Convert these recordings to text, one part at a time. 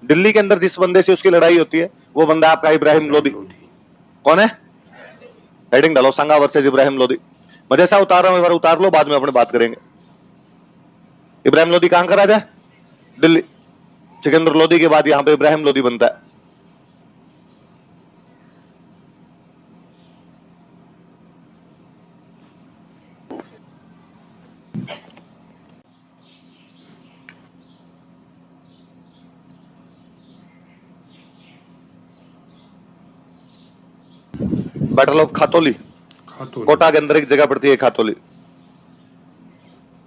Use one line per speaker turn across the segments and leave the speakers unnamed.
दिल्ली के अंदर जिस बंदे से उसकी लड़ाई होती है वो बंदा आपका इब्राहिम लोदी। कौन है? हेडिंग डालो, संगा वर्सेस इब्राहिम लोदी। मैं जैसा उतार रहा हूं एक बार उतार लो, बाद में अपने बात करेंगे। इब्राहिम लोदी कहां का राजा है? दिल्ली। सिकंदर लोदी के बाद यहां पे इब्राहिम लोदी बनता है। बैटल ऑफ खातौली, कोटा के अंदर एक जगह पड़ती है खातौली,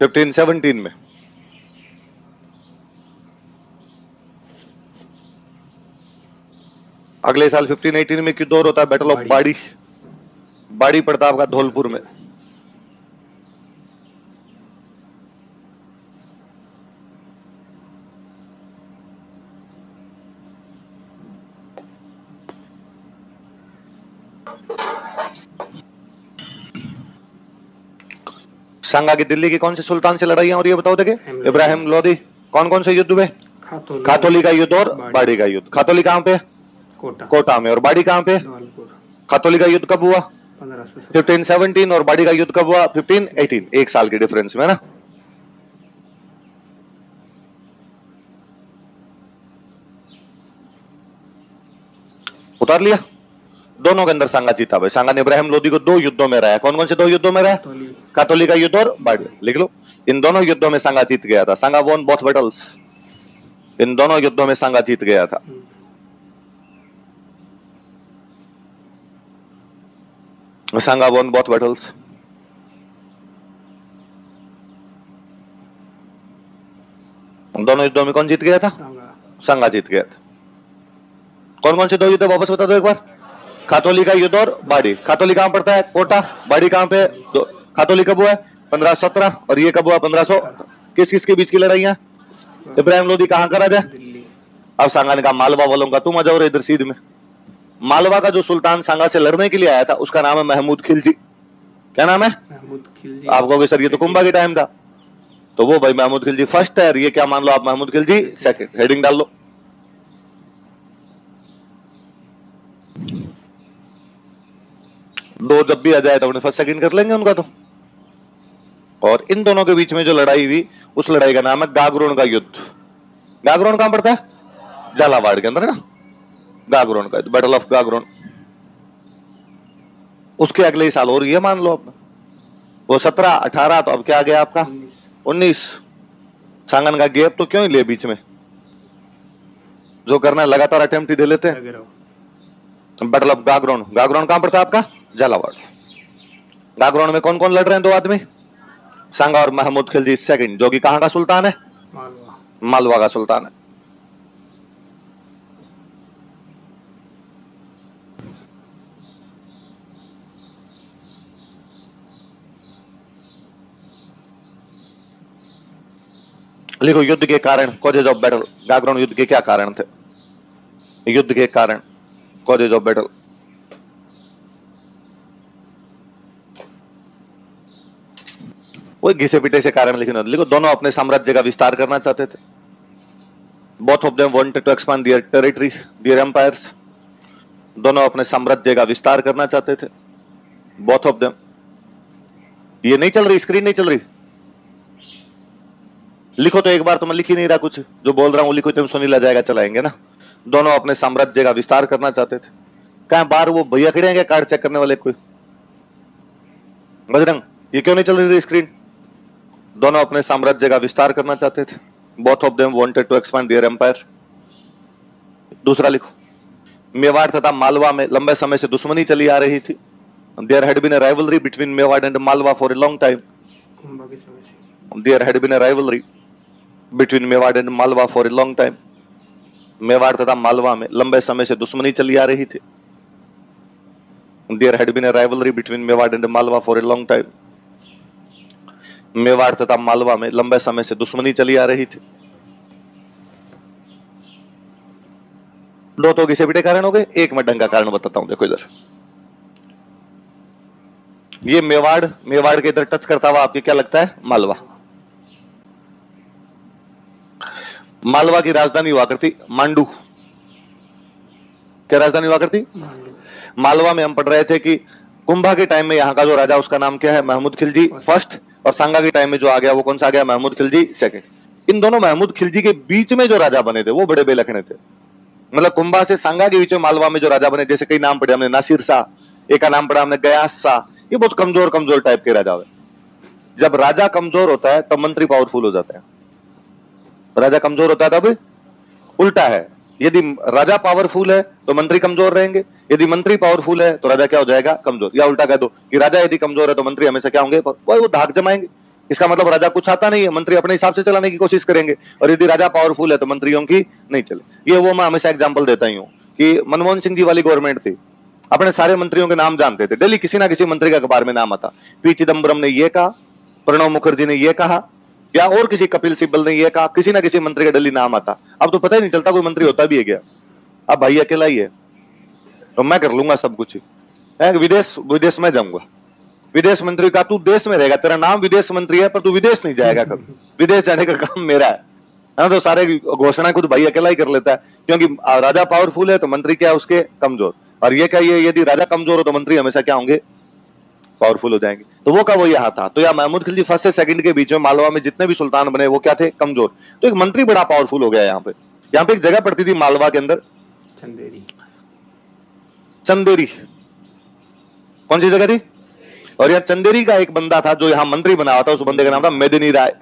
1517 में। अगले साल 1518 में किधर होता है? बैटल ऑफ बाड़ी। बाड़ी पड़ता है आपका धौलपुर में। संगा की दिल्ली की कौन से सुल्तान से लड़ाइयां हो रही है बताओ देखे? इब्राहिम लोदी। कौन कौन से युद्ध हुए? खातौली का युद्ध और बाड़ी का युद्ध। खातौली कहां पे? कोटा में। और बाड़ी कहां पे? खातौली का युद्ध कब हुआ? 1517। और बाड़ी का युद्ध कब हुआ? 1518। एक साल के डिफरेंस में ना। उतार लिया। दोनों के अंदर सांगा जीता भाई। सांगा ने इब्राहिम लोदी को 2 युद्धों में रहा। कौन कौन से 2 युद्धों में रहा? खातौली का युद्ध और बाड़ी। लिख लो, इन दोनों युद्धों में सांगा जीत गया था। सांगा वॉन बोथ बैटल्स। इन दोनों युद्धों में सांगा जीत गया था। सांगा वॉन बोथ बैटल्स। दोनों युद्धों में कौन जीत गया था? सांगा जीत गया था। कौन कौन से 2 युद्ध वापस बता दो एक बार। खातौली का युद्ध और बाड़ी। खातौली कहां पड़ता है? कोटा। बाड़ी कहां पे? खातौली कब हुआ है? 1517। और ये कब हुआ? 1500। किस किस के बीच की लड़ाइयां? इब्राहिम लोदी कहां का राजा? अब सांगा ने कहा मालवा वालों का तुम आ जाओ इधर सीध में। मालवा का जो सुल्तान सांगा से लड़ने के लिए आया था उसका नाम है महमूद खिलजी। क्या नाम है? महमूद खिलजी। आप कहोगे सर ये तो कुंभा के टाइम था। तो वो भाई महमूद खिलजी फर्स्ट है, ये क्या मान लो आप, महमूद खिलजी सेकंड। हेडिंग डाल लो। दो जब भी आ जाए तो अपने फर्स्ट सेकंड कर लेंगे उनका तो। और इन दोनों के बीच में जो लड़ाई हुई उस लड़ाई का नाम है गागरोन का युद्ध। गागरोन कहां पड़ता है? झालावाड़ के अंदर है ना। गागरोन का युद्ध, बैटल ऑफ गागरोन। उसके अगले ही साल और ये मान लो अपना वो 17, 18, तो अब क्या आ गया आपका 19। सांगन का गैप तो क्यों ही ले बीच में, जो करना है लगातार अटेम्प्ट ही दे लेते हैं। Battle of Gagron. गागरोन कहां पड़ता है आपका? झालावाड़। गागरोन में कौन कौन लड़ रहे हैं? 2 आदमी, सांगा और महमूद खिलजी सेकंड, जो कि कहां का सुल्तान है? मालवा का सुल्तान है। लिखो युद्ध के कारण, कॉजेज ऑफ बैटल। गागरोन युद्ध के क्या कारण थे? युद्ध के कारण, कॉजेज ऑफ बैटल। वो घिसे पिटे से कारण लिखना। लिखो दोनों अपने साम्राज्य का विस्तार करना चाहते थे। Both of them wanted to expand their territories, their empires. दोनों अपने साम्राज्य का विस्तार करना चाहते थे। Both of them. ये नहीं चल रही, स्क्रीन नहीं चल रही। लिखो तो एक बार, तो मैं लिख ही नहीं रहा कुछ, जो बोल रहा हूं लिखो, तुम सुनीला जाएगा चलाएंगे ना। दोनों अपने साम्राज्य का विस्तार करना चाहते थे। कहां बाहर वो भैया खड़े हैं कार्ड चेक करने वाले कोई? बजरंग, ये क्यों नहीं चल रही स्क्रीन? दोनों अपने साम्राज्य का विस्तार करना चाहते थे। Both of them wanted to expand their empire. दूसरा लिखो, मेवाड़ तथा मालवा में लंबे समय से दुश्मनी चली आ रही थी। There had been a rivalry between Mewar and Malwa for a long time. There had been a rivalry between Mewar and Malwa for a long time. Mewar तथा मालवा में लंबे समय से दुश्मनी चली आ रही थी। There had been a rivalry between Mewar and Malwa for a long time. Mewar तथा मालवा में लंबे समय से दुश्मनी चली आ रही थी। 2 तो घिसे पिटे कारण हो गए, एक मैं ढंग का कारण बताता हूं। देखो इधर, ये मेवाड़ के इधर टच करता हुआ आपके क्या लगता है? मालवा। मालवा की राजधानी हुआ करती मांडू। क्या राजधानी हुआ करती? मालवा में हम पढ़ रहे थे कि कुंभा के टाइम में यहाँ का जो राजा उसका नाम क्या है? महमूद खिलजी फर्स्ट। और सांगा के टाइम में जो आ गया वो कौन सा आ गया? महमूद खिलजी सेकंड। इन दोनों महमूद खिलजी के बीच में जो राजा बने थे वो बड़े बेलखने थे। मतलब कुंभा से सांगा के बीच में मालवा में जो राजा बने, जैसे कई नाम पढ़े हमने, नासिर शाह, एक का नाम पढ़ा हमने गयास शाह, ये बहुत कमजोर कमजोर टाइप के राजा है। जब राजा कमजोर होता है तब मंत्री पावरफुल हो जाते हैं। राजा कमजोर होता है तब उल्टा है, यदि राजा पावरफुल है तो मंत्री कमजोर रहेंगे, यदि मंत्री पावरफुल है तो राजा क्या हो जाएगा? कमजोर। या उल्टा कह दो कि राजा यदि कमजोर है तो मंत्री हमेशा क्या होंगे? वो धाक जमाएंगे। इसका मतलब राजा कुछ आता नहीं है, मंत्री अपने हिसाब से चलाने की कोशिश करेंगे, और यदि राजा पावरफुल है तो मंत्रियों की नहीं चले। ये वो मैं हमेशा एग्जाम्पल देता ही हूँ कि मनमोहन सिंह जी वाली गवर्नमेंट थी, अपने सारे मंत्रियों के नाम जानते थे, डेली किसी ना किसी मंत्री का अखबार में नाम आता। पी चिदम्बरम ने ये कहा, प्रणब मुखर्जी ने ये कहा, या और किसी कपिल सिब्बल ने ये कहा, किसी ना किसी मंत्री का डेली नाम आता। अब तो पता ही नहीं चलता कोई मंत्री होता भी है क्या। अब भाई अकेला ही है तो मैं कर लूंगा सब कुछ। विदेश विदेश में जाऊंगा, विदेश मंत्री का तू देश में रहेगा, तेरा नाम विदेश मंत्री है पर तू विदेश नहीं जाएगा कभी, विदेश जाने का काम मेरा है ना। तो सारे घोषणा खुद भाई अकेला ही कर लेता है, क्योंकि राजा पावरफुल है तो मंत्री क्या है उसके? कमजोर। और ये क्या, ये यदि राजा कमजोर हो तो मंत्री हमेशा क्या होंगे? पावरफुल हो जाएंगे। तो वो का वो यहाँ था। तो या महमूद खिलजी फर्स्ट से सेकंड के बीच में मालवा में जितने भी सुल्तान बने वो क्या थे? कमजोर। तो एक मंत्री बड़ा पावरफुल हो गया यहाँ पे। यहाँ पे एक जगह पड़ती थी मालवा के अंदर, चंदेरी। चंदेरी कौन सी जगह थी? और यहाँ चंदेरी का एक बंदा था जो यहाँ मंत्री बना हुआ था, उस बंदे का नाम था मेदिनी राय।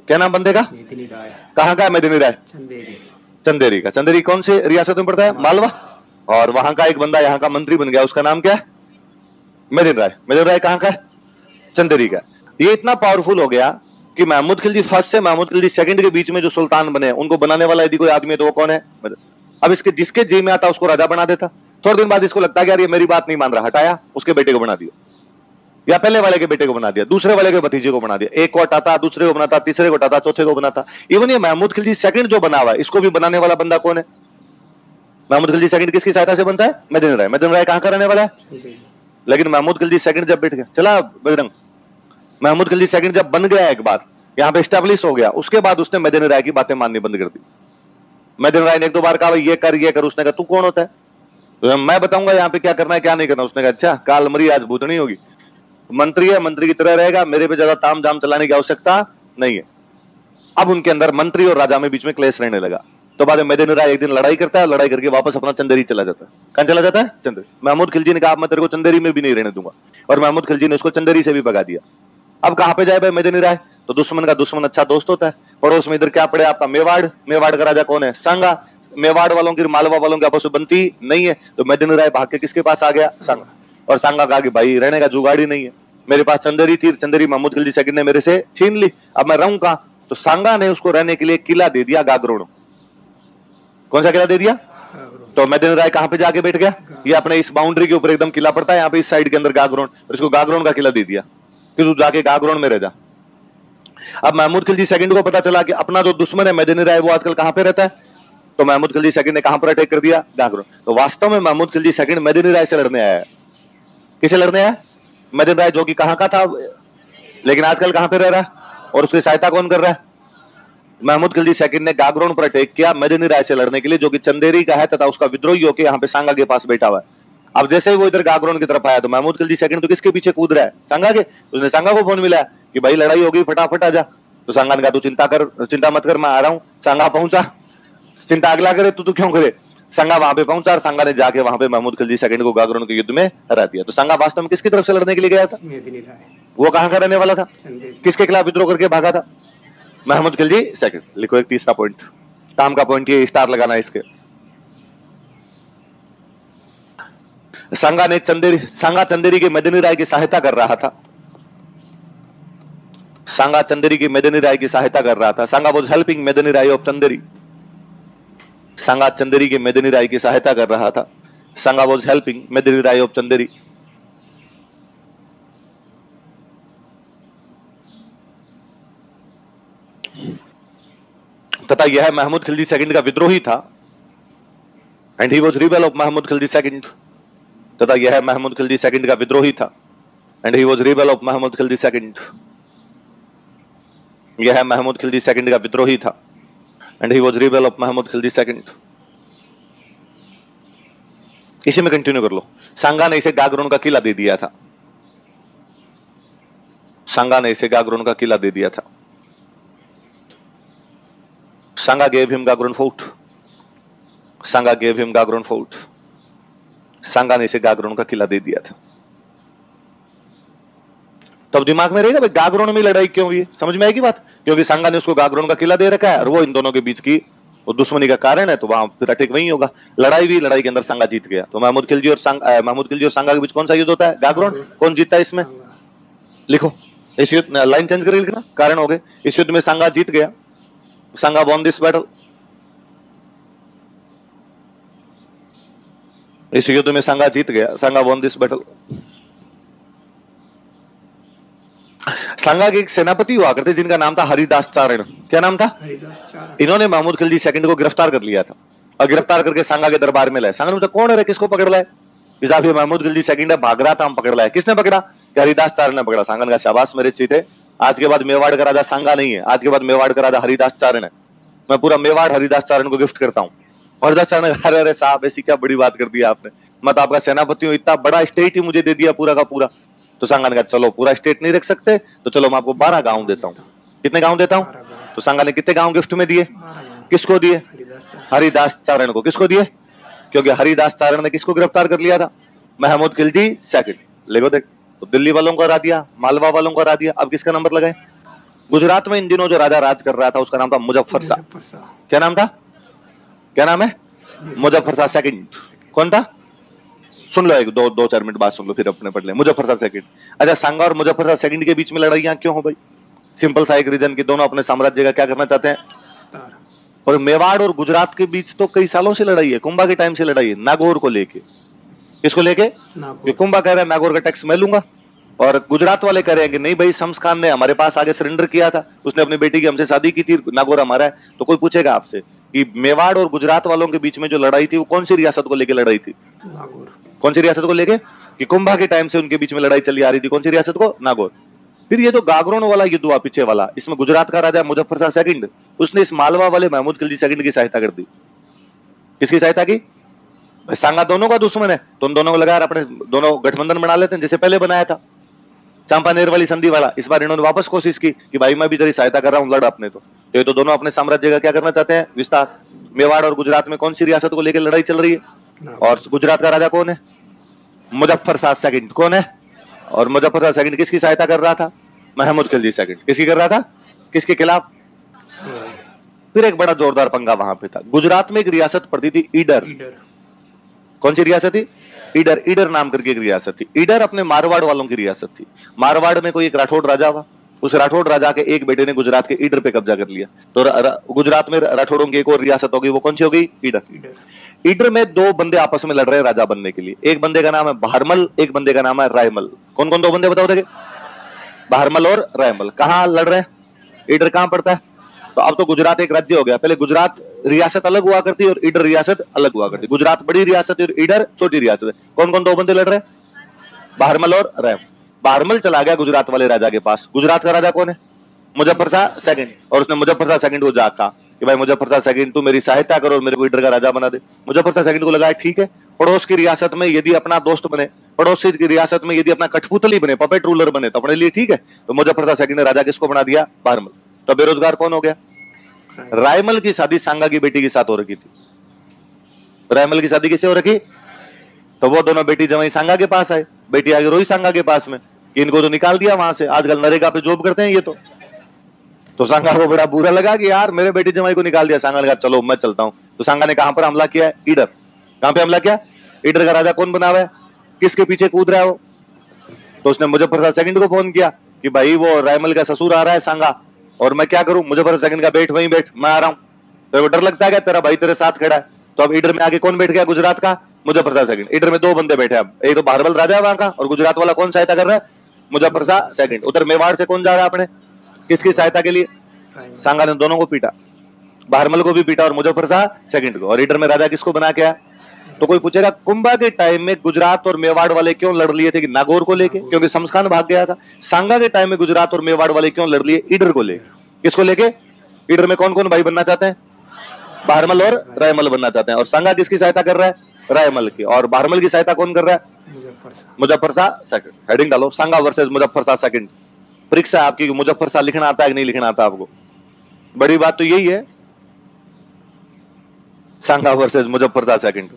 क्या नाम बंदे का? मेदिनी राय। कहाँ का है मेदिनी राय? चंदेरी। चंदेरी का। चंदेरी कौन से रियासत में पड़ता है? मालवा। और वहां का एक बंदा यहाँ का मंत्री बन गया, उसका नाम क्या है? मेदिनी राय। मेदिनी राय कहाँ का है? चंदेरी का। ये इतना पावरफुल हो गया कि महमूद खिलजी फर्स्ट से महमूद खिलजी सेकंड के बीच में जो सुल्तान बने उनको बनाने वाला यदि कोई आदमी है तो वो कौन है? अब इसके जिसके जी में आता उसको राजा बना देता। थोड़े दिन बाद इसको लगता है कि यार ये मेरी बात नहीं मान रहा, हटाया, उसके बेटे को बना दिया, या पहले वाले के बेटे को बना दिया, दूसरे वाले के भतीजे को बना दिया, एक को हटाता, दूसरे को बनाता, तीसरे को हटाता, चौथे को बनाता। इवन ये महमूद खिलजी सेकंड जो बना हुआ है इसको भी बनाने वाला बंदा कौन है? महमूद खिलजी सेकंड किसकी सहायता से बनता है? मेदिनी राय। मेदिनी राय कहां का रहने वाला है? लेकिन महमूद खिलजी सेकंड जब बैठ गया, चला बजरंग, महमूद खिलजी सेकंड जब बन गया, एक बार यहाँ पे स्टैब्लिश हो गया, उसके बाद उसने मेदिनी राय की बातें माननी बंद कर दी। मेदिनी राय ने एक दो बार कहा भाई ये कर ये कर, उसने कहा तू कौन होता है? तो मैं बताऊंगा यहाँ पे क्या करना है क्या नहीं करना। उसने कहा अच्छा काल मरी आज भूतनी होगी, मंत्री है मंत्री की तरह रहेगा, मेरे पे ज्यादा ताम झाम चलाने की आवश्यकता नहीं है। अब उनके अंदर मंत्री और राजा में बीच में क्लेश रहने लगा। तो बाद में मेदिनी राय एक दिन लड़ाई करता है, लड़ाई करके वापस अपना चंदेरी चला जाता है। कहां चला जाता है? चंदेरी। महमूद खिलजी ने कहा मैं तेरे को चंदेरी में भी नहीं रहने दूंगा, और महमूद खिलजी ने उसको चंदेरी से भी भगा दिया। अब कहां पे जाए भाई मेदिनी राय? तो दुश्मन का दुश्मन अच्छा दोस्त होता है। पड़ोस में इधर क्या पड़े आपका? मेवाड़। मेवाड़ का राजा कौन है? सांगा। मेवाड़ वालों की मालवा वालों की आपस में बनती नहीं है, तो मेदिनी राय भाग के किसके पास आ गया? सांगा। और सांगा कहा कि भाई रहने का जुगाड़ी नहीं है, मेरे पास चंदेरी थी, चंदेरी महमूद खिलजी सेकंड ने मेरे से छीन ली, अब मैं रहूं कहां? तो सांगा ने उसको रहने के लिए किला दे दिया गागरोण। कौन सा किला दे दिया? तो मेदिनी राय कहां पे जाके बैठ गया? ये अपने इस बाउंड्री के ऊपर एकदम किला पड़ता है, यहाँ पे इस साइड के अंदर गागरोण, और इसको गागरोण का किला दे दिया कि तू जाके गागरोण में रह जा। अब महमूद खिलजी सेकंड को पता चला कि अपना जो दुश्मन है मेदिनी राय वो आजकल कहां पे रहता है, तो महमूद खिलजी सेकंड ने कहां पर अटैक कर दिया? गागरोण। तो वास्तव में महमूद खिलजी सेकंड मेदिनी राय से लड़ने आया है। किसे लड़ने आया? मेदिनी राय, जो कि कहां का था लेकिन आजकल कहां पे रह रहा है, और उसकी सहायता कौन कर रहा है? महमूद खिलजी सेकंड ने गागरोण पर अटैक किया मेदिनी राय से लड़ने के लिए, जो कि चंदेरी का है तथा उसका विद्रोही होकर यहाँ पे सांगा के पास बैठा हुआ है। अब जैसे ही वो इधर गागरोण की तरफ आया तो महमूद खिलजी सेकंड तो किसके पीछे कूद रहा है? सांगा के। उसने सांगा को फोन मिला कि भाई लड़ाई होगी फटाफट आ जा। तो सांगा ने कहा तू चिंता मत कर, मैं आ रहा हूँ। सांगा पहुंचा, चिंता अगला करे तू क्यों करे। सांगा वहां पे पहुंचा और सांगा ने जाके वहां पे महमूद खिलजी सेकंड को गागरोण के युद्ध में हरा दिया। तो सांगा वास्तव में किसकी तरफ से लड़ने के लिए गया था? मेदिनी राय। वो कहां का रहने वाला था? किसके खिलाफ विद्रोह करके भागा था? महमूद खिलजी सेकंड। लिखो एक तीसरा पॉइंट, काम का पॉइंट, ये स्टार लगाना है इसके। सांगा चंदेरी के मेदिनी राय की सहायता कर रहा था। सांगा चंदेरी की मेदिनी राय की सहायता कर रहा था। सांगा was helping Medini Rai of Chanderi. सांगा चंदेरी के मेदिनी राय की सहायता कर रहा था। सांगा was helping Medini Rai of Chanderi. तथा यह महमूद खिलजी सेकंड का विद्रोही था, and he was rebel of Mahmud Khilji second. तथा यह महमूद खिलजी सेकंड का विद्रोही था, and he was rebel of Mahmud Khilji second. यह महमूद खिलजी सेकंड का विद्रोही था, and he was rebel of Mahmud Khilji second. इसी में कंटिन्यू कर लो। सांगा ने इसे गागरोन का किला दे दिया था। सांगा ने इसे गागरोन का किला दे दिया था। सांगा गेव हिम गागरोन फोर्ट। सांगा गेव हिम गागरोन फोर्ट। सांगा ने इसे गागरोन का किला दे दिया था। तब दिमाग में रहेगा भाई गागरोन में लड़ाई क्यों हुई, समझ में आएगी बात। क्योंकि सांगा ने उसको गागरोन का किला दे रखा है और वो इन दोनों के बीच की वो दुश्मनी का कारण है, तो वहां फिर अटैक वही होगा। लड़ाई भी, लड़ाई के अंदर सांगा जीत गया। तो महमूद खिलजी और सांगा के बीच कौन सा युद्ध होता है? गागरोन। कौन जीतता है इसमें? लिखो इस युद्ध, लाइन चेंज करके लिखना, कारण हो गए। इस युद्ध में सांगा जीत गया। सांगा वॉन दिस बैटल। इस युद्ध में सांगा जीत गया। सांगा वॉन दिस बैटल। सांगा के एक सेनापति हुआ करते जिनका नाम था हरिदास चारण। क्या नाम था? इन्होंने महमूद खिलजी सेकंड को गिरफ्तार कर लिया था और गिरफ्तार करके सांगा के दरबार में लाए। सांगा ने पूछा कौन है रे, किसको पकड़ लाए? साहब ये महमूद खिलजी सेकंड है, भाग रहा था, हम पकड़ लाए। किसने पकड़ा? हरिदास चारण ने पकड़ा। सांगा ने कहा शाबाश मेरे चीते, आज के बाद मेवाड़ का राजा सांगा नहीं है, आज के बाद मेवाड़ का राजा हरिदास चारण है। मैं पूरा मेवाड़ हरिदास चारण को गिफ्ट करता हूँ। हरिदास चारण ने कहा अरे साहब ऐसी क्या बड़ी बात कर दी आपने, मैं तो आपका सेनापति हूँ, इतना बड़ा स्टेट ही मुझे दे दिया पूरा का पूरा। तो सांगा ने कहा चलो पूरा स्टेट नहीं रख सकते तो चलो मैं आपको 12 गांव देता हूँ। कितने गांव देता हूँ? तो सांगा ने कितने गांव गिफ्ट में दिए? किसको दिए? हरिदास चारण को। किसको दिए? क्योंकि हरिदास चारण ने किसको गिरफ्तार कर लिया था? महमूद खिलजी सेकंड। लेगो देख, तो दिल्ली वालों को हरा दिया, मालवा वालों को हरा दिया। अब किसका नंबर लगाए? गुजरात में इन दिनों जो राजा राज कर रहा था उसका नाम था मुजफ्फर शाह। क्या नाम था? क्या नाम है? मुजफ्फर शाह सेकंड। कौन था? सुन लो, एक दो 4 मिनट बाद सुन लो, फिर अपने पढ़ ले। मुजफ्फर शाह सेकंड। अच्छा, सांगा और मुजफ्फर शाह सेकंड के बीच में लड़ाइयां क्यों हो भाई? सिंपल सा एक रीजन कि दोनों अपने साम्राज्य का क्या करना चाहते हैं। और मेवाड़ और गुजरात के बीच तो कई सालों से लड़ाई है, कुंभा के टाइम से लड़ाई है, नागौर को लेके। किसको लेके? कुंभा कह रहा है नागौर का टैक्स मैं लूंगा, और गुजरात वाले कह रहे हैं कि नहीं भाई, शम्स खान ने हमारे पास आगे सरेंडर किया था, उसने अपनी बेटी की हमसे शादी की थी, नागौर हमारा है। तो कोई पूछेगा आपसे कि मेवाड़ और गुजरात वालों के बीच में जो लड़ाई थी वो कौन सी रियासत को लेकर लड़ाई थी? कौन सी रियासत को लेके? कि कुंभा के टाइम से उनके बीच में लड़ाई चली आ रही थी। कौन सी रियासत को? नागौर। फिर ये जो गागरोन वाला युद्ध हुआ पीछे वाला, इसमें गुजरात का राजा मुजफ्फर शाह सेकंड, उसने इस मालवा वाले महमूद खिलजी सेकंड की सहायता कर दी। किसकी सहायता की? सांगा दोनों का दुश्मन है, तो उन दोनों को लगा अपने दोनों गठबंधन बना लेते हैं जैसे पहले बनाया था, चांपानेर वाली संधि वाला। इस बार इन्होंने वापस कोशिश की कि भाई मैं भी तेरी सहायता कर रहा हूं, लड़ अपने। तो ये तो दोनों अपने साम्राज्य का क्या करना चाहते हैं? विस्तार। मेवाड़ और गुजरात में कौन सी रियासत को लेकर लड़ाई चल रही है? और गुजरात का राजा कौन है? मुजफ्फर शाह सेकंड। कौन है? और मुजफ्फर शाह सेकंड किसकी सहायता कर रहा था? महमूद खिलजी सेकंड। किसकी कर रहा था? किसके खिलाफ? फिर एक बड़ा जोरदार पंगा वहां पे था। गुजरात में एक रियासत पड़ती थी ईडर। कौन सी रियासत थी? ईडर। ईडर नाम करके एक रियासत थी। ईडर अपने मारवाड़ वालों की रियासत थी। मारवाड़ में कोई एक राठौड़ राजा हुआ, उस राठौड़ राजा के एक बेटे ने गुजरात के ईडर पे कब्जा कर लिया। तो गुजरात में राठौड़ों की एक और रियासत होगी, वो कौन सी हो गई? ईडर। ईडर में 2 बंदे आपस में लड़ रहे हैं राजा बनने के लिए। एक बंदे का नाम है बहारमल, एक बंदे का नाम है रायमल। कौन कौन 2 बंदे बताओ देखे? बहारमल और रायमल। कहां लड़ रहे हैं? ईडर कहां पड़ता है? तो अब तो गुजरात एक राज्य हो गया। पहले गुजरात रियासत अलग हुआ करती और ईडर रियासत अलग हुआ करती। गुजरात बड़ी रियासत और ईडर छोटी रियासत है। कौन कौन 2 बंदे लड़ रहे हैं? बहारमल और रायमल। बहारमल चला गया गुजरात वाले राजा के पास। गुजरात का राजा कौन है? मुजफ्फर शाह सेकंड। और उसने मुजफ्फर शाह सेकंड को जाकर कहा कि भाई मुजफ्फर शाह सेकंड तू मेरी सहायता करो और मेरे को ईडर का राजा बना दे। मुजफ्फर शाह सेकंड को लगा ठीक है, पड़ोस की रियासत में यदि अपना दोस्त बने, पड़ोसी की रियासत में यदि अपना कठपुतली बने, पपेट रूलर बने, तो अपने लिए ठीक है। तो मुजफ्फर शाह सेकंड ने राजा किसको बना दिया? बहारमल। तो बेरोजगार कौन हो गया? रायमल की शादी सांगा की बेटी के साथ हो रखी थी। रायमल की शादी किससे हो रखी? तो वो दोनों बेटी जमाई सांगा के पास आए, बेटी आगे रोई सांगा के पास में, इनको तो निकाल दिया वहां से, आजकल नरेगा पे जॉब करते हैं ये तो सांगा को बड़ा बुरा लगा कि यार मेरे बेटी जमाई को निकाल दिया। सांगा ने कहा चलो मैं चलता हूं। तो सांगा ने कहां पर हमला किया है? ईडर। कहां पे हमला किया? ईडर का राजा कौन बना हुआ है? किसके पीछे कूद रहा है वो? तो उसने मुजफ्फर शाह सेकंड को फोन किया कि भाई वो रायमल का ससुर आ रहा है सांगा, और मैं क्या करूं? मुजफ्फर शाह सेकंड का बैठ वहीं बैठ, मैं आ रहा हूं। तो डर लगता है क्या? तेरा भाई तेरे साथ खड़ा है। तो अब ईडर में आगे कौन बैठ गया? गुजरात का मुजफ्फर शाह सेकंड। ईडर में 2 बंदे बैठे। अब एक तो बहारमल राजा है वहां का, और गुजरात वाला कौन सहायता कर रहा है? मुजफ्फर शाह सेकंड। उधर मेवाड़ से कौन जा रहा है अपने? किसकी सहायता के लिए? सांगा ने दोनों को पीटा, बहारमल को भी पीटा और मुजफ्फर शाह सेकंड को। और ईडर में राजा किसको बना के आया? तो कोई पूछेगा कुंभा के टाइम में गुजरात और मेवाड़ वाले क्यों लड़ लिए थे? कि नागौर को लेके, क्योंकि शम्स खान भाग गया था। सांगा के टाइम में गुजरात और मेवाड़ वाले क्यों लड़ लिए? ईडर को लेके। किसको लेके? ईडर में कौन कौन भाई बनना चाहते हैं? भारमल और रायमल बनना चाहते हैं। और सांगा किसकी सहायता कर रहा है? रायमल की। और भारमल की सहायता कौन कर रहा है? मुजफ्फर शाह सेकंड। हेडिंग डालो, सांगा वर्सेस मुजफ्फर शाह सेकंड। परीक्षा है आपकी, मुजफ्फर शाह लिखना आता है कि नहीं लिखना आता आपको? बड़ी बात तो यही है, सांगा वर्सेस मुजफ्फर शाह सेकंड।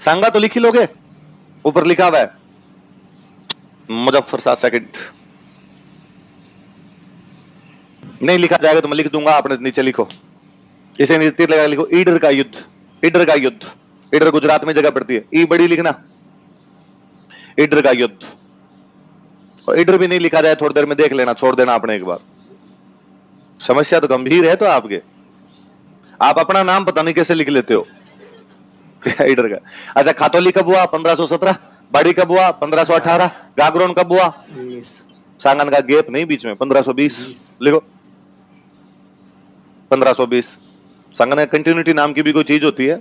सांगा तो लिख ही लोगे, ऊपर लिखा हुआ है मुजफ्फर शाह सेकंड। नहीं लिखा जाएगा तो मैं लिख दूंगा, आपने नीचे लिखो, इसे तीर लगा लिखो, ईडर का युद्ध। ईडर का युद्ध, ईडर गुजरात में जगह पड़ती है, ई बड़ी लिखना, ईडर का युद्ध। और ईडर भी नहीं लिखा जाए थोड़ी देर में देख लेना, छोड़ देना आपने एक बार। समस्या तो गंभीर है तो आपके, आप अपना नाम पता नहीं कैसे लिख लेते हो ईडर का। अच्छा, खातौली कब हुआ? 1517। बाड़ी कब हुआ? 1518। गागरोन कब हुआ? सांगन का गैप नहीं बीच में, 1520 लिखो, 1520। सांगन कंटिन्यूटी नाम की भी कोई चीज होती है?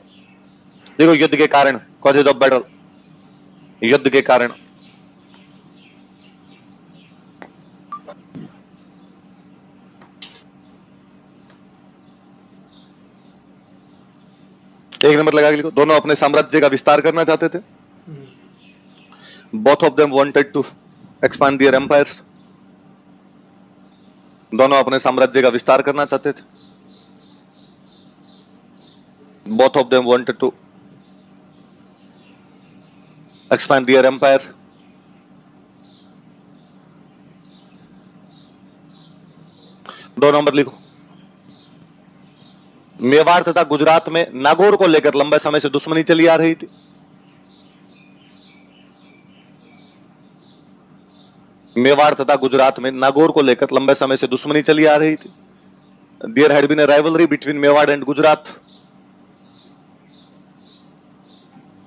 देखो, युद्ध के कारण, कॉजेज ऑफ बैटल, युद्ध के कारण। एक नंबर लगा के लिखो, दोनों अपने साम्राज्य का विस्तार करना चाहते थे। Both of them wanted to expand their empires. दोनों अपने साम्राज्य का विस्तार करना चाहते थे। Both of them wanted to expand their empire. दो नंबर लिखो, मेवाड़ तथा गुजरात में नागौर को लेकर लंबे समय से दुश्मनी चली आ रही थी। मेवाड़ तथा गुजरात में नागौर को लेकर लंबे समय से दुश्मनी चली आ रही थी। There had been a rivalry between Mewar and Gujarat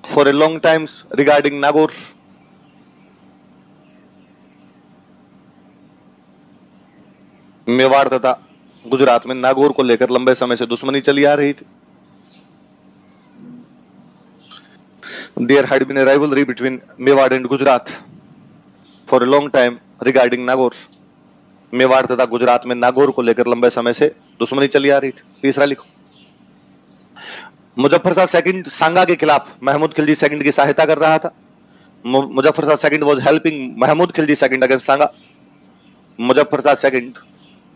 for a long times regarding Nagaur. Mewar तथा गुजरात में नागौर को लेकर लंबे समय से दुश्मनी चली आ रही थी। There had been a rivalry between Mewar and Gujarat for a long time regarding Nagaur. Mewar तथा गुजरात में नागौर को लेकर लंबे समय से दुश्मनी चली आ रही थी। तीसरा लिखो, मुजफ्फर शाह सेकंड सांगा के खिलाफ महमूद खिलजी सेकंड की सहायता कर रहा था। Muzaffar Shah second was helping Mahmud Khilji second against Sanga. Muzaffar Shah second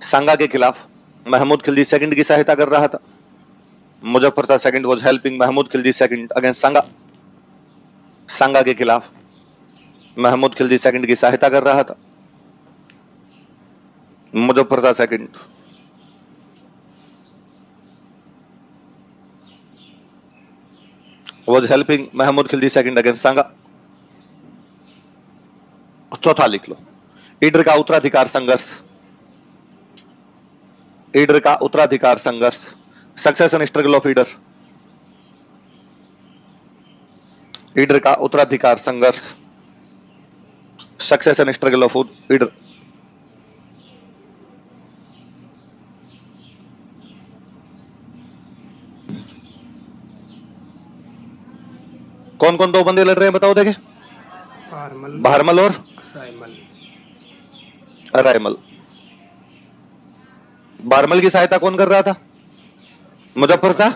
Sanga के खिलाफ महमूद खिलजी सेकंड की सहायता कर रहा था। Muzaffar Shah second was helping Mahmud Khilji second against Sanga. Sanga के खिलाफ महमूद खिलजी सेकंड की सहायता कर रहा था। Muzaffar Shah second was helping Mahmud Khilji second against Sanga. चौथा लिख लो, ईडर का उत्तराधिकार संघर्ष। ईडर का उत्तराधिकार संघर्ष, succession struggle of Idar. Idar का उत्तराधिकार संघर्ष, सक्सेशन स्ट्रगल ऑफ ईडर। कौन कौन दो बंदे लड़ रहे हैं बताओ देखे? भारमल और रायमल। भारमल की सहायता कौन कर रहा था? मुजफ्फर शाह।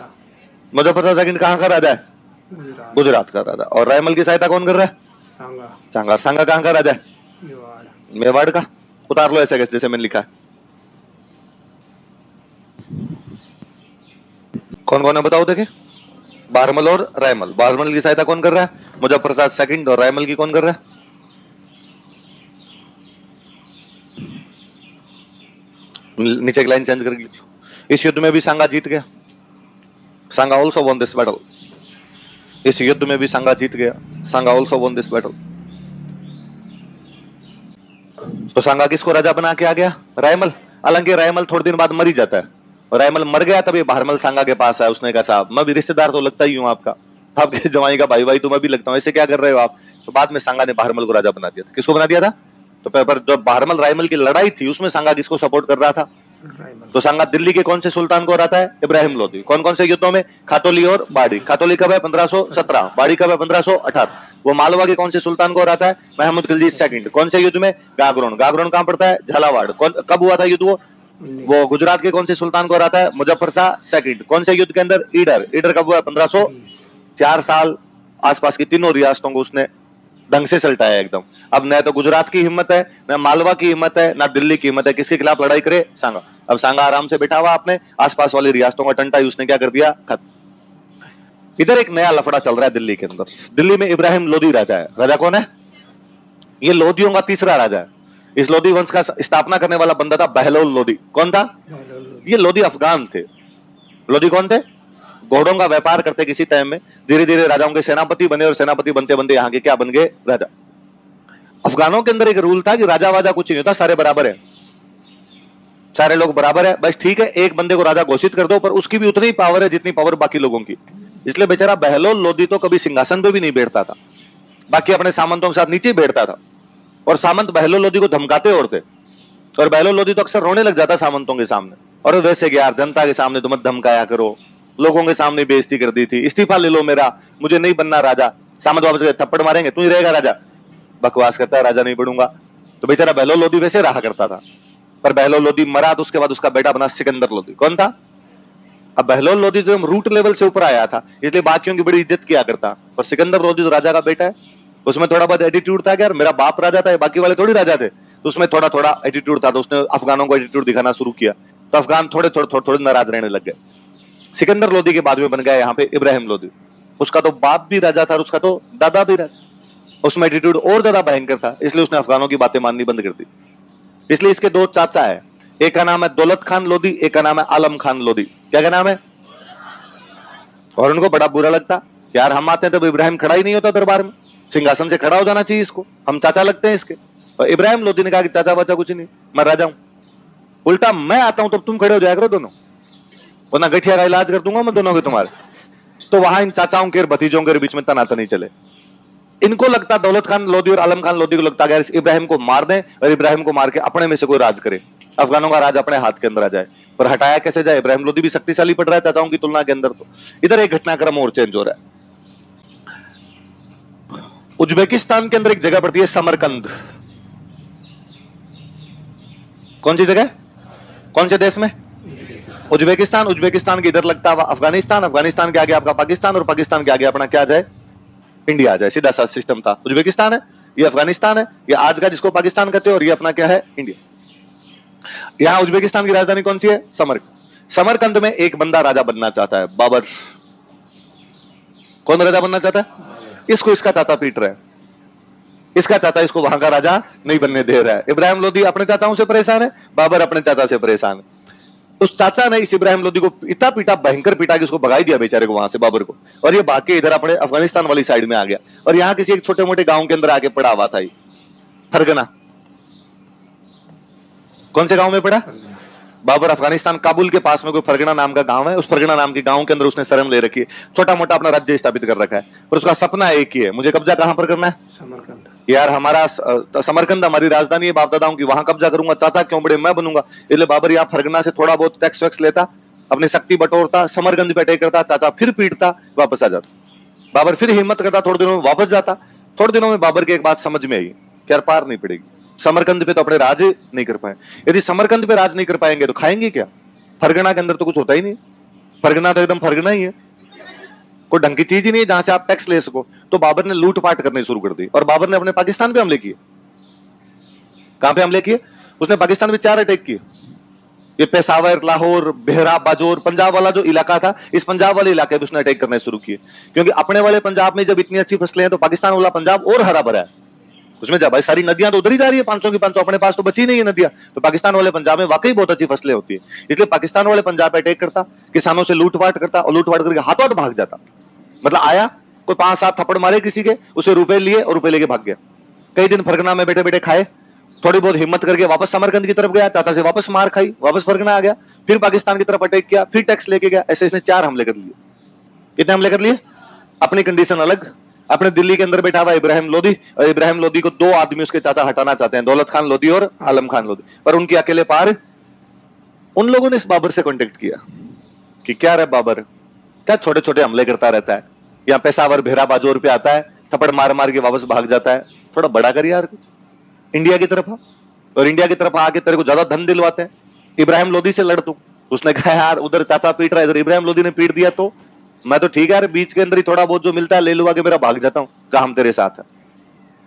मुजफ्फर शाह सेकंड कहां का राजा है? गुजरात का राजा। और रायमल की सहायता कौन कर रहा है? सांगा। सांगा कहां का राजा है? मेवाड़ का। उतार लो ऐसे जैसे मैंने लिखा है। कौन कौन है बताओ देखे? भारमल और रायमल। भारमल की सहायता कौन कर रहा है? मुजफ्फर शाह सेकंड। और रायमल की कौन कर रहा है? नीचे की लाइन चेंज करके लिख लो, इस युद्ध में भी सांगा जीत गया। सांगा ऑल्सो वॉन दिस बैटल। इस युद्ध में भी सांगा जीत गया। सांगा ऑल्सो वॉन दिस बैटल। तो सांगा किसको राजा बना के आ गया? रायमल। हालांकि रायमल थोड़े दिन बाद मर ही जाता है। रायमल मर गया तभी भारमल सांगा के पास आया। उसने कहा साहब मैं भी रिश्तेदार तो लगता ही हूं आपका, आपके जवाई का भाई भाई तो मैं भी लगता हूं, ऐसे क्या कर रहे हो आप? तो बाद में सांगा ने भारमल को राजा बना दिया था। किसको बना दिया था? तो पर जब भारमल रायमल की लड़ाई थी उसमें सांगा किसको सपोर्ट कर रहा था? तो सांगा दिल्ली के कौन से सुल्तान को हराता है? इब्राहिम लोधी। कौन कौन से युद्धों में? खातौली और बाड़ी। खातौली कब है? 1517। बाड़ी कब है? 1518। वो मालवा के कौन से सुल्तान को हराता है? महमूद खिलजी सेकंड। कौन से युद्ध में? गागरोन। गागरोन कहां पड़ता है? झालावाड़। कब हुआ था युद्ध वो? वो गुजरात के कौन से सुल्तान को हराता है? मुजफ्फर शाह सेकंड। कौन से युद्ध के अंदर? ईडर। ईडर कब हुआ? 1504 साल। आसपास की तीनों रियासतों को उसने ढंग से सल्टाया एकदम। अब न तो गुजरात की हिम्मत है, न मालवा की हिम्मत है, न दिल्ली की हिम्मत है। किसके खिलाफ लड़ाई करे? सांगा। अब सांगा आराम से बैठा हुआ, आपने आसपास वाली रियासतों का टंटा उसने क्या कर दिया? खत्म। इधर एक नया लफड़ा चल रहा है दिल्ली के अंदर। दिल्ली में इब्राहिम लोदी राजा है। राजा कौन है? ये लोदियों का तीसरा राजा है। इस लोदी वंश का स्थापना करने वाला बंदा था बहलोल लोदी। कौन था? ये लोदी अफगान थे। लोदी कौन थे? घोड़ों का व्यापार करते किसी टाइम में, धीरे धीरे राजाओं के सेनापति बने और सेनापति बनते बनते यहाँ के क्या बन गए? राजा। अफगानों के अंदर एक रूल था कि राजा वाजा कुछ नहीं होता, सारे बराबर है, सारे लोग बराबर है। बस ठीक है, एक बंदे को राजा घोषित कर दो, पर उसकी भी उतनी पावर है जितनी पावर बाकी लोगों की। इसलिए बेचारा बहलोल लोदी तो कभी सिंहासन पे भी नहीं बैठता था, बाकी अपने सामंतों के साथ नीचे बैठता था। और सामंत बहलोल लोदी को धमकाते और थे, और बहलोल लोदी तो अक्सर रोने लग जाता सामंतों के सामने। और वैसे यार, जनता के सामने तो मत धमकाया करो, लोगों के सामने बेइज्जती कर दी थी, इस्तीफा ले लो मेरा, मुझे नहीं बनना राजा। सामंत वापस गए, थप्पड़ मारेंगे, तू ही रहेगा राजा। बकवास करता है, राजा नहीं बनूंगा। तो बेचारा बहलोल लोदी वैसे रहा करता था। पर बहलोल लोदी मरा तो उसके बाद उसका बेटा बना सिकंदर लोदी। कौन था? अब बहलोल लोदी तो रूट लेवल से ऊपर आया था, इसलिए बाकियों की बड़ी इज्जत किया करता। पर सिकंदर लोदी तो राजा का बेटा है, उसमें थोड़ा बहुत एटीट्यूड था कि यार मेरा बाप राजा था, बाकी वाले थोड़ी राजा थे। तो उसमें थोड़ा थोड़ा एटीट्यूड था, तो उसने अफगानों को एटीट्यूड दिखाना शुरू किया। तो अफगान थोड़े थोड़े थोड़े नाराज रहने लग गए। सिकंदर लोदी के बाद में बन गया यहाँ पे इब्राहिम लोदी। उसका तो बाप भी राजा था और उसका तो दादा भी राजा। उसमें एटीट्यूड और ज्यादा भयंकर था, इसलिए उसने अफगानों की बातें माननी बंद कर दी। इसलिए इसके दो चाचा है, एक का नाम है दौलत खान लोदी, एक का नाम है आलम खान लोदी। क्या नाम है? और उनको बड़ा बुरा लगता, यार हम आते हैं तो इब्राहिम खड़ा ही नहीं होता दरबार में, सिंहासन से खड़ा हो जाना चाहिए इसको, हम चाचा लगते हैं इसके। और इब्राहिम लोदी ने कहा कि चाचा बच्चा कुछ नहीं, मैं राजा हूं। उल्टा मैं आता हूं तो तुम खड़े हो जाया करो दोनों, वरना गठिया का इलाज कर दूंगा मैं दोनों के तुम्हारे। तो वहां इन चाचाओं के भतीजों के बीच में तनातनी चले। इनको लगता, दौलत खान लोदी और आलम खान लोदी को लगता है इब्राहिम को मार दें और इब्राहिम को मार के अपने में से कोई राज करे, अफगानों का राज अपने हाथ के अंदर आ जाए। पर हटाया कैसे जाए? इब्राहिम लोदी भी शक्तिशाली पड़ रहा है चाचाओं की तुलना के अंदर। तो इधर एक घटनाक्रम और चेंज हो रहा है। उज्बेकिस्तान के अंदर एक जगह पड़ती है समरकंद। कौन सी जगह? कौन से देश में? उज्बेकिस्तान। उज्बेकिस्तान के इधर लगता है अफगानिस्तान, अफगानिस्तान के आगे आपका पाकिस्तान, और पाकिस्तान के आगे अपना क्या आ जाए? इंडिया आ जाए। सीधा सा सिस्टम था। उज्बेकिस्तान है, ये अफगानिस्तान है, ये आज का जिसको पाकिस्तान कहते हो, और ये अपना क्या है? इंडिया। यहां उज्बेकिस्तान की राजधानी कौन सी है? समरकंद। समरकंद में एक बंदा राजा बनना चाहता है, बाबर। कौन राजा बनना चाहता है? इसको इसका चाचा पीट रहा है, इसका चाचा इसको वहां का राजा नहीं बनने दे रहा है। इब्राहिम लोदी अपने चाचाओं से परेशान है, बाबर अपने चाचा से परेशान है। उस चाचा ने इस इब्राहिम लोदी को इतना पीटा, भयंकर पीटा कि उसको भगाई दिया बेचारे को वहां से, बाबर को। और ये भाग के इधर अपने अफगानिस्तान वाली साइड में आ गया, और यहाँ किसी एक छोटे मोटे गांव के अंदर आके पड़ा हुआ था। फरगना। कौन से गांव में पड़ा? बाबर अफगानिस्तान काबुल के पास में कोई फरगना नाम का गांव है, उस फरगना नाम के गांव के अंदर उसने शरण ले रखी है, छोटा मोटा अपना राज्य स्थापित कर रखा है। पर उसका सपना एक ही है, मुझे कब्जा कहां पर करना है? समरकंद। यार हमारा समरकंद हमारी राजधानी है बाप दादाओं की, वहां कब्जा करूंगा, चाचा क्यों बड़े मैं बनूंगा। इसलिए बाबर यहाँ फरगना से थोड़ा बहुत टैक्स वैक्स लेता, अपनी शक्ति बटोरता, समरकंद पे अटैक करता, चाचा फिर पीटता, वापस आ जाता। बाबर फिर हिम्मत करता, थोड़े दिनों में वापस जाता। थोड़े दिनों में बाबर की एक बात समझ में आई, क्या पार नहीं पड़ेगी, समरकंद पे तो अपने राज नहीं कर पाए। यदि समरकंद पे राज नहीं कर पाएंगे तो खाएंगे क्या? फरगना के अंदर तो कुछ होता ही नहीं, फरगना तो एकदम फरगना ही है, कोई ढंग की चीज ही नहीं है जहां से आप टैक्स ले सको। तो बाबर ने लूटपाट करनी शुरू कर दी, और बाबर ने अपने पाकिस्तान पे हमले किए। कहां पे हमले किए? उसने पाकिस्तान में 4 अटैक किए। ये पेशावर, लाहौर, बेहरा, बाजौर, पंजाब वाला जो इलाका था, इस पंजाब वाले इलाके पे उसने अटैक करने शुरू किए। क्योंकि अपने वाले पंजाब में जब इतनी अच्छी फसलें हैं तो पाकिस्तान वाला पंजाब और हरा भरा है, उसमें जा भाई सारी नदियां तो उधर ही जा रही है, 500 की 500, अपने पास तो बची नहीं है नदियां। तो पाकिस्तान वाले पंजाब में वाकई बहुत अच्छी फसलें होती है, इसलिए पाकिस्तान वाले पंजाब पे अटैक करता, किसानों से लूटपाट करता, और लूटपाट करके हाथों हाथ भाग जाता। मतलब आया, कोई 5-7 थप्पड़ मारे किसी के, उसे रुपए लिए और रुपए लेके भाग गया। कई दिन फरगना में बैठे बैठे खाए, थोड़ी बहुत हिम्मत करके वापस समरकंद की तरफ गया, चाचा से वापस मार खाई, वापस फरगना आ गया, फिर पाकिस्तान की तरफ अटैक किया, फिर टैक्स लेके गया। ऐसे इसने 4 हमले कर लिए। कितने हमले कर लिए? अपनी कंडीशन अलग, अपने दिल्ली के अंदर बैठा हुआ इब्राहिम लोदी, और इब्राहिम लोदी को 2 आदमी उसके चाचा हटाना चाहते हैं, दौलत खान लोदी और आलम खान लोदी, पर उनकी अकेले पार। उन लोगों ने इस बाबर से कांटेक्ट किया कि क्या रे बाबर, क्या छोटे छोटे हमले करता रहता है, यहाँ पेशावर, बेहरा, बाजौर पे आता है, थप्पड़ मार मार के वापस भाग जाता है, थोड़ा बड़ा कर यार, इंडिया की तरफ आ, और इंडिया की तरफ आके तेरे को ज्यादा धन दिलवाते हैं, इब्राहिम लोदी से लड़ तू। उसने कहा यार उधर चाचा पीट रहा है, इधर इब्राहिम लोदी ने पीट दिया तो मैं तो ठीक है यार, बीच के अंदर ही थोड़ा बहुत जो मिलता है ले लुआ के मेरा भाग जाता हूँ, कहा हम तेरे साथ है।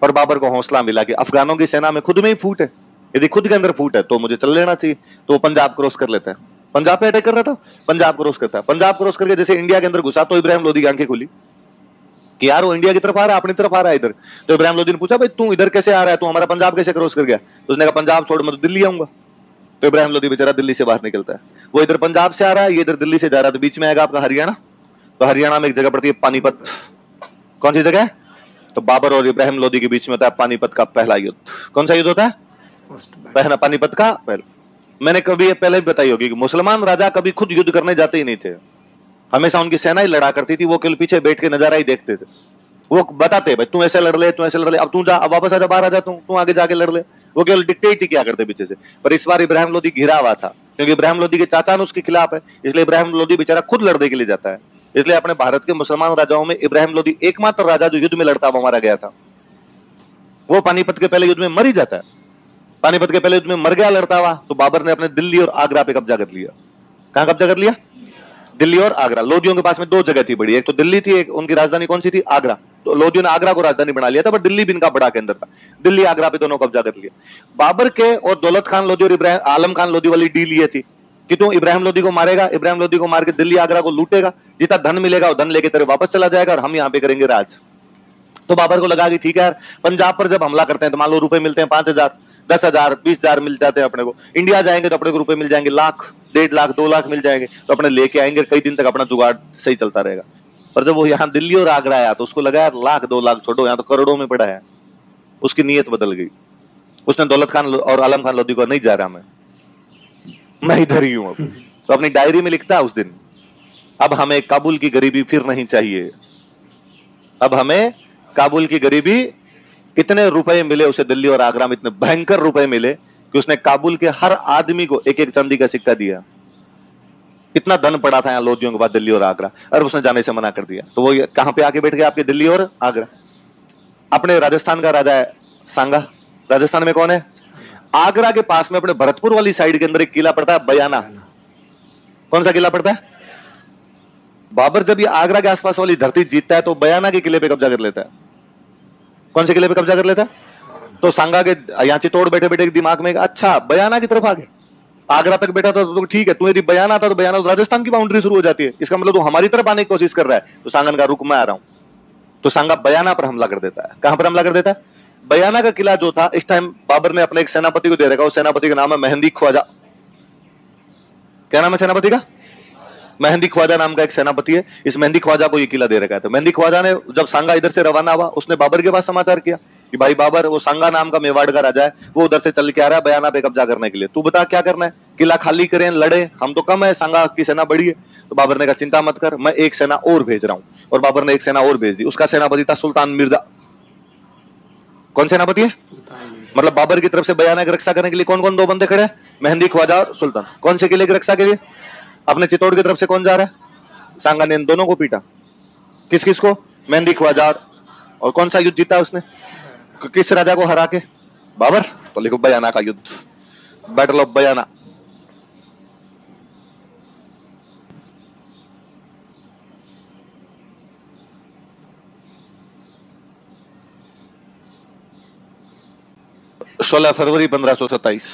पर बाबर को हौसला मिला कि अफगानों की सेना में खुद में ही फूट है, यदि खुद के अंदर फूट है तो मुझे चल लेना चाहिए। तो वो पंजाब क्रॉस कर लेता है, पंजाब पे अटैक कर रहा था, पंजाब क्रॉस करता है। पंजाब क्रॉस करके जैसे इंडिया के अंदर घुसा तो इब्राहिम लोदी की आंखें खुली कि यार वो इंडिया की तरफ आ रहा है, अपनी तरफ आ रहा है इधर। तो इब्राहिम लोदी ने पूछा भाई तू इधर कैसे आ रहा है, तू हमारा पंजाब कैसे क्रॉस कर गया? तो उसने कहा पंजाब छोड़ मैं तो दिल्ली आऊंगा। तो इब्राहिम लोदी बेचारा दिल्ली से बाहर निकलता है, वो इधर पंजाब से आ रहा है, ये इधर दिल्ली से जा रहा है, तो बीच में आएगा आपका हरियाणा। तो हरियाणा में एक जगह पड़ती है पानीपत। कौन सी जगह है? तो बाबर और इब्राहिम लोदी के बीच में होता है पानीपत का पहला युद्ध। कौन सा युद्ध होता है? पहला पानीपत का पहला। मैंने कभी ये पहले भी बताई होगी कि मुसलमान राजा कभी खुद युद्ध करने जाते ही नहीं थे, हमेशा उनकी सेना ही लड़ा करती थी, वो केवल पीछे बैठ के नजारा ही देखते थे। वो बताते भाई तू ऐसे लड़ ले, तू ऐसे लड़ ले, अब तू जा, अब वापस आ जा, बाहर आ जा, तू आगे जाके लड़ ले। वो केवल डिक्टेट ही किया करते पीछे से। पर इस बार इब्राहिम लोदी घिरा हुआ था, क्योंकि इब्राहिम लोदी के चाचा ने उसके खिलाफ है, इसलिए इब्राहिम लोदी बेचारा खुद लड़ने के लिए जाता है। इसलिए अपने भारत के मुसलमान राजाओं में इब्राहिम लोदी एकमात्र राजा जो युद्ध में लड़ता हुआ मारा गया था। वो पानीपत के पहले युद्ध में मर ही जाता है, पानीपत के पहले युद्ध में मर गया लड़ता हुआ। तो बाबर ने अपने दिल्ली और आगरा पे कब्जा कर लिया। कहां कब्जा कर लिया? दिल्ली और आगरा। लोदियों के पास में दो जगह थी बड़ी, एक तो दिल्ली थी, एक उनकी राजधानी कौन सी थी? आगरा। तो लोदियों ने आगरा को राजधानी बना लिया था, पर दिल्ली भी इनका बड़ा केंद्र था। दिल्ली आगरा पे दोनों कब्जा कर लिया। बाबर के और दौलत खान लोदी और इब्राहिम आलम खान लोदी वाली डील ये थी कि तू इब्राहिम लोदी को मारेगा, इब्राहिम लोदी को मार के दिल्ली आगरा को लूटेगा, जितना धन मिलेगा वो धन लेके तेरे वापस चला जाएगा और हम यहाँ पे करेंगे राज। तो बाबर को लगा कि ठीक है यार, पंजाब पर जब हमला करते हैं तो मान लो रुपए मिलते हैं 5,000, 10,000, 20,000 मिल जाते हैं अपने को। इंडिया जाएंगे तो अपने को रुपए मिल जाएंगे लाख, 1.5 लाख, 2 लाख मिल जाएंगे, तो अपने लेके आएंगे, कई दिन तक अपना जुगाड़ सही चलता रहेगा। पर जब वो यहाँ दिल्ली और आगरा आया तो उसको लगा यार लाख 2 लाख छोड़ो, यहाँ तो करोड़ों में पड़ा है। उसकी नीयत बदल गई। उसने दौलत खान और आलम खान लोधी को, नहीं जा रहा मैं इधर ही हूं। अब तो अपनी डायरी में लिखता है उस दिन, अब हमें काबुल की गरीबी फिर नहीं चाहिए। अब हमें काबुल की गरीबी, इतने रुपए मिले उसे दिल्ली और आगरा में, इतने भयंकर रुपए मिले कि उसने काबुल के हर आदमी को एक एक चांदी का सिक्का दिया। इतना धन पड़ा था यहाँ लोदियों के बाद दिल्ली और आगरा, और उसने जाने से मना कर दिया। तो वो कहां पे आके बैठ गया? आपके दिल्ली और आगरा। अपने राजस्थान का राजा है सांगा। राजस्थान में कौन है? आगरा के पास में अपने भरतपुर वाली साइड के अंदर एक किला पड़ता है बयाना। कौन सा किला पड़ता है? बाबर जब ये आगरा के आसपास वाली धरती जीतता है तो बयाना के किले पे कब्जा कर लेता है। कौन से किले पे कब्जा कर लेता है? तो सांगा के यहाँ चित्तौड़ बैठे बैठे दिमाग में अच्छा बयाना की तरफ आ गए, आगरा तक बैठा था तो ठीक है, तू यदि बयाना था तो बयाना तो राजस्थान की बाउंड्री शुरू हो जाती है, इसका मतलब तू हमारी तरफ आने की कोशिश कर रहा है। तो सांगन का रुक मैं आ रहा हूं। तो सांगा बयाना पर हमला कर देता है। कहां पर हमला कर देता है? बयाना का किला जो था इस टाइम बाबर ने अपने एक सेनापति को दे रखा, उस सेनापति का नाम है मेहंदी ख्वाजा। क्या नाम है सेनापति का? मेहंदी ख्वाजा नाम का एक सेनापति है, इस मेहंदी ख्वाजा को ये किला दे रखा है। तो मेहंदी ख्वाजा ने जब सांगा इधर से रवाना हुआ, उसने बाबर के पास समाचार किया कि भाई बाबर, वो सांगा नाम का मेवाड़ का राजा है, वो उधर से चल के आ रहा है बयाना पे कब्जा करने के लिए, तू बता क्या करना है? किला खाली करें, लड़े? हम तो कम है, सांगा की सेना बड़ी है। तो बाबर ने कहा चिंता मत कर, मैं एक सेना और भेज रहा हूं। और बाबर ने एक सेना और भेज दी। उसका सेनापति था सुल्तान मिर्जा। कौन सेनापति है? मतलब बाबर की तरफ से बयाना की रक्षा करने के लिए कौन कौन दो बंदे खड़े हैं? मेहंदी ख्वाजा और सुल्तान। कौन से किले की रक्षा के लिए? अपने चित्तौड़ की तरफ से कौन जा रहा है? सांगा ने इन दोनों को पीटा। किस किस को? मेहंदी ख्वाजा। और कौन सा युद्ध जीता उसने? किस राजा को हरा के? बाबर। तो लिखो बयाना का युद्ध, बैटल ऑफ बयाना। सोलह फरवरी 1527,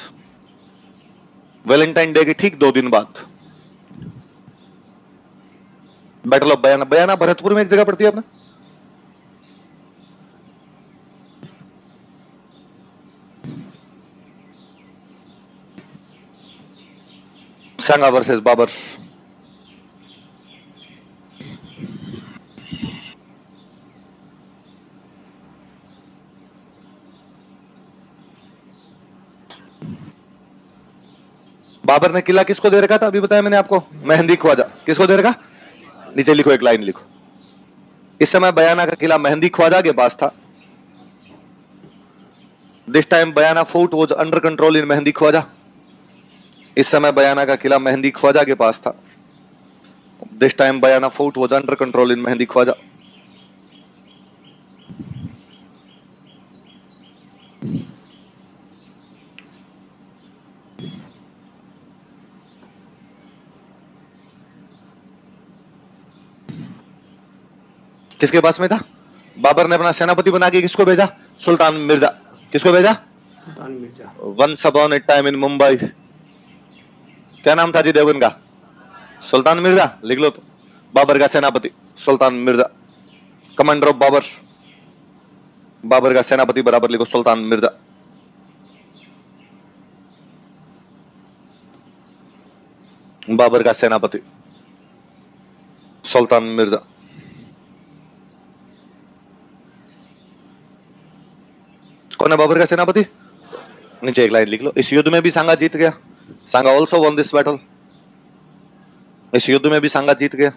वैलेंटाइन डे के ठीक 2 दिन बाद बैटल ऑफ बयाना। बयाना भरतपुर में एक जगह पड़ती है अपना। सांगा वर्सेस बाबर। बाबर ने किला किसको दे रखा था? अभी बताया मैंने आपको, मेहंदी ख्वाजा। किसको दे रखा? नीचे लिखो, एक लाइन लिखो। इस समय बयाना का किला मेहंदी ख्वाजा के पास था। This time Bayana fort was under control in Mehndi Khwaja. इस समय बयाना का किला मेहंदी ख्वाजा के पास था। This time Bayana fort was under control in Mehndi Khwaja. किसके पास में था? बाबर ने अपना सेनापति बना के किसको भेजा? सुल्तान मिर्जा। किसको भेजा?
Sultan Mirza.
Once upon a time in Mumbai, क्या नाम था जी देवगन का? सुल्तान मिर्जा। लिख लो तो, बाबर का सेनापति सुल्तान मिर्जा, कमांडर ऑफ बाबर, बाबर का सेनापति बराबर लिखो सुल्तान मिर्जा। बाबर का सेनापति सुल्तान मिर्जा। कौन है बाबर का सेनापति? नीचे एक लाइन लिख लो, इस युद्ध में भी सांगा जीत गया। सांगा ऑल्सो वॉन दिस बैटल। इस युद्ध में भी सांगा जीत गया।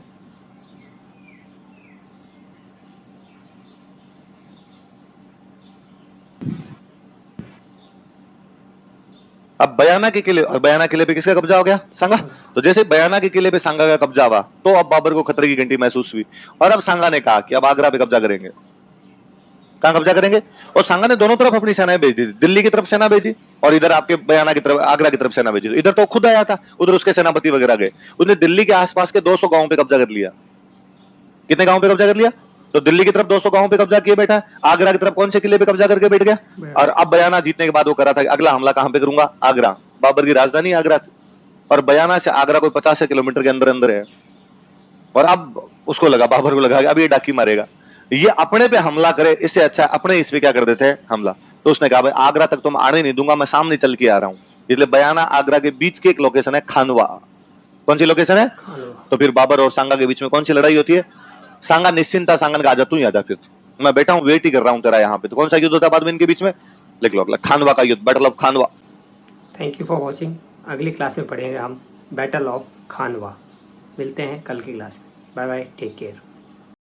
अब बयाना के किले, और बयाना किले पे किसका कब्जा हो गया? सांगा। तो जैसे बयाना के किले पे सांगा का कब्जा हुआ तो अब बाबर को खतरे की घंटी महसूस हुई, और अब सांगा ने कहा कि अब आगरा पे कब्जा करेंगे। कहां कब्जा करेंगे? और सांगा ने दोनों तरफ अपनी सेनाएं भेज दी, दिल्ली की तरफ सेना भेजी और इधर आपके बयाना की तरफ, आगरा की तरफ सेना भेजी। इधर तो खुद आया था, उधर उसके सेनापति वगैरह गए। उसने दिल्ली के आसपास के 200 गांवों पे कब्जा कर लिया। कितने गांवों पे कब्जा कर लिया? तो दिल्ली की तरफ 200 गांवों पे कब्जा किए बैठा, आगरा की तरफ कौन से किले पे कब्जा करके बैठ गया? और अब बयाना जीतने के बाद वो करा था कि अगला हमला कहां पे करूंगा? आगरा। बाबर की राजधानी आगरा थी, और बयाना से आगरा कोई 50 किलोमीटर के अंदर अंदर है। और अब उसको लगा, बाबर को लगा अब ये डाकी मारेगा, ये अपने पे हमला करे, इससे अच्छा अपने इस पे क्या कर देते हैं हमला। तो उसने कहा भाई आगरा तक तुम आने नहीं दूंगा, मैं सामने चल के आ रहा हूं। इसलिए बयाना आगरा के बीच की एक लोकेशन है खानवा। कौन सी लोकेशन है? तो फिर बाबर और सांगा के बीच में कौन सी लड़ाई होती है? सांगा निश्चिंत था, सांगा ने कहा आजा तू ही आजा, फिर मैं बैठा हूं वेट ही कर रहा हूं तेरा यहाँ पे। तो कौन सा युद्ध होता है बाद में इनके बीच में? लिख लो अगला, खानवा का युद्ध, battle of Khanwa.
Thank you for watching. अगली क्लास में पढ़ेंगे हम बैटल ऑफ खानवा। मिलते हैं कल की क्लास में। Bye bye, take care.